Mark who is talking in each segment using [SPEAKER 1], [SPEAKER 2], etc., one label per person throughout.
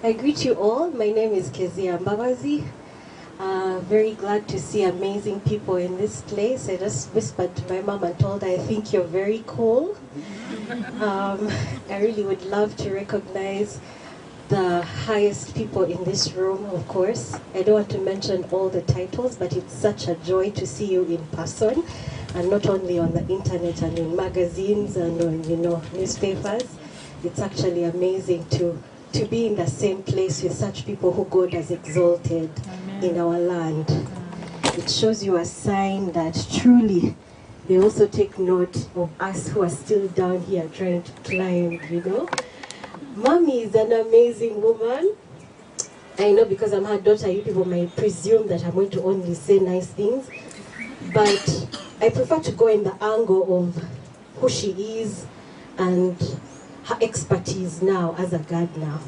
[SPEAKER 1] I greet you all. My name is Kezia Mbabazi. Very glad to see amazing people in this place. I just whispered to my mom and told her, I think you're very cool. I really would love to recognize the highest people in this room, of course. I don't want to mention all the titles, but it's such a joy to see you in person, and not only on the internet and in magazines and on, newspapers. It's actually amazing to be in the same place with such people who God has exalted in our land. It shows you a sign that truly they also take note of us who are still down here trying to climb. Mommy is an amazing woman. I know because I'm her daughter, you people might presume that I'm going to only say nice things, but I prefer to go in the angle of who she is and her expertise now as a gardener.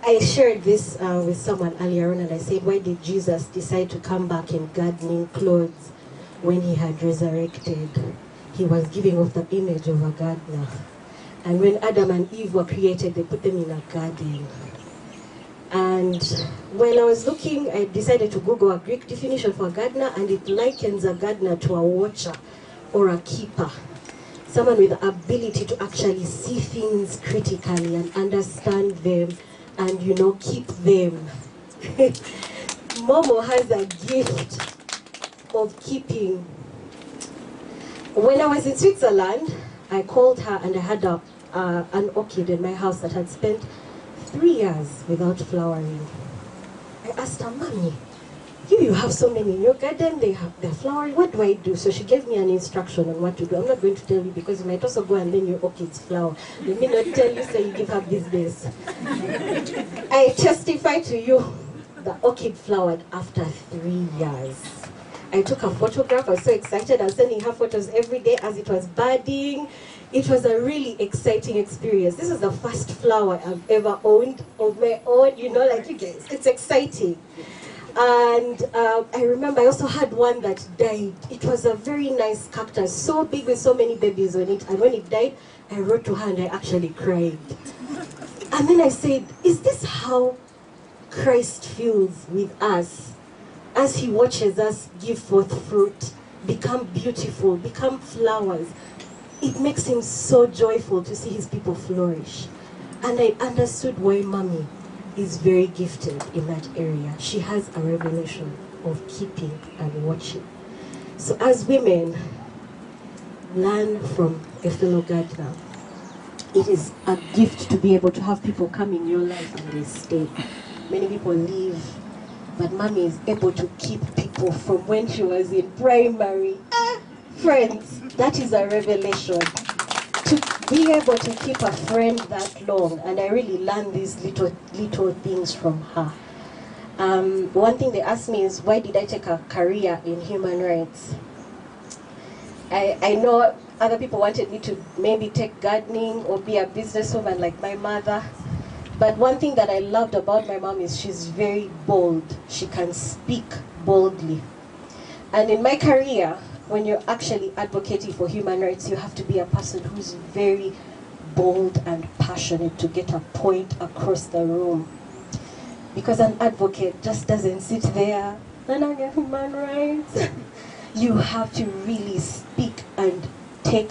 [SPEAKER 1] I shared this with someone earlier on, and I said, why did Jesus decide to come back in gardening clothes when he had resurrected? He was giving off the image of a gardener. And when Adam and Eve were created, they put them in a garden. And when I was looking, I decided to Google a Greek definition for a gardener, and it likens a gardener to a watcher or a keeper. Someone with the ability to actually see things critically and understand them and, keep them. Momo has a gift of keeping. When I was in Switzerland, I called her and I had an orchid in my house that had spent 3 years without flowering. I asked her, Mommy, you have so many in your garden, they're flowering, what do I do? So she gave me an instruction on what to do. I'm not going to tell you because you might also go and then your orchids flower. Let me not tell you, so you give her business. I testify to you, the orchid flowered after 3 years. I took a photograph, I was so excited, I was sending her photos every day as it was budding. It was a really exciting experience. This is the first flower I've ever owned of my own, like you guys, it's exciting. And I remember I also had one that died. It was a very nice cactus, so big with so many babies on it. And when it died, I wrote to her and I actually cried. And then I said, is this how Christ feels with us as he watches us give forth fruit, become beautiful, become flowers? It makes him so joyful to see his people flourish. And I understood why Mommy is very gifted in that area. She has a revelation of keeping and watching. So as women, learn from a fellow gardener. It is a gift to be able to have people come in your life and they stay. Many people leave, but Mommy is able to keep people from when she was in primary. Friends, that is a revelation. To be able to keep a friend that long, and I really learned these little things from her. One thing they asked me is, why did I take a career in human rights? I know other people wanted me to maybe take gardening or be a businesswoman like my mother. But one thing that I loved about my mom is she's very bold. She can speak boldly. And in my career, when you're actually advocating for human rights, you have to be a person who's very bold and passionate to get a point across the room. Because an advocate just doesn't sit there and I get human rights. You have to really speak and take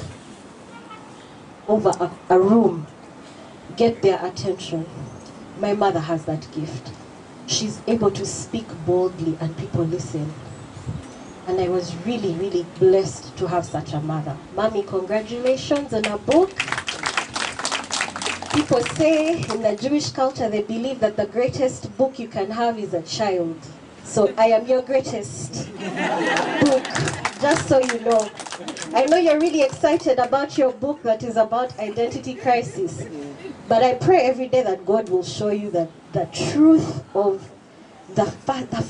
[SPEAKER 1] over a room, get their attention. My mother has that gift. She's able to speak boldly and people listen. And I was really, really blessed to have such a mother. Mommy, congratulations on a book. People say in the Jewish culture, they believe that the greatest book you can have is a child. So I am your greatest book, just so you know. I know you're really excited about your book that is about identity crisis. But I pray every day that God will show you that the truth of the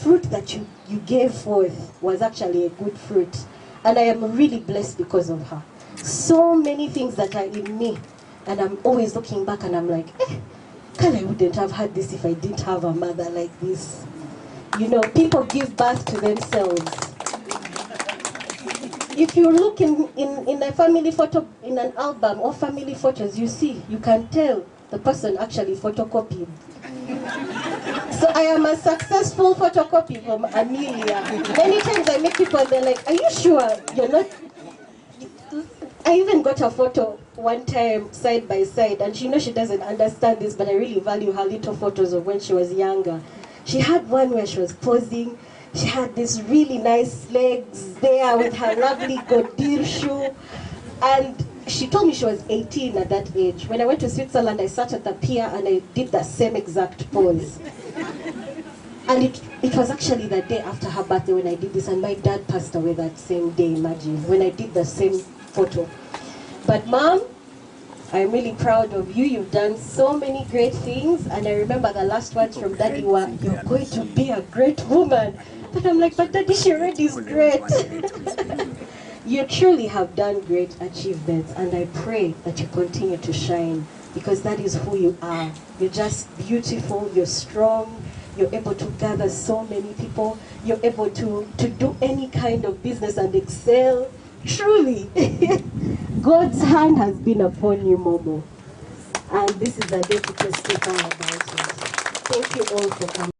[SPEAKER 1] fruit that you gave forth was actually a good fruit. And I am really blessed because of her. So many things that are in me. And I'm always looking back and I'm like, I wouldn't have had this if I didn't have a mother like this. People give birth to themselves. If you look in a family photo, in an album or family photos, you can tell the person actually photocopied. So I am a successful photocopy from Amelia. Many times I meet people and they're like, are you sure you're not? I even got a photo one time side by side, and she doesn't understand this, but I really value her little photos of when she was younger. She had one where she was posing. She had these really nice legs there with her lovely Godir shoe. And she told me she was 18 at that age. When I went to Switzerland, I sat at the pier and I did the same exact pose. And it was actually the day after her birthday when I did this, and my dad passed away that same day, imagine, when I did the same photo. But Mom, I'm really proud of you. You've done so many great things. And I remember the last words from Daddy were, you're going to be a great woman. But I'm like, but Daddy, she already is great. You truly have done great achievements, and I pray that you continue to shine, because that is who you are. You're just beautiful, you're strong, you're able to gather so many people, you're able to do any kind of business and excel. Truly, God's hand has been upon you, Momo. And this is a day to testify about it. Thank you all for coming.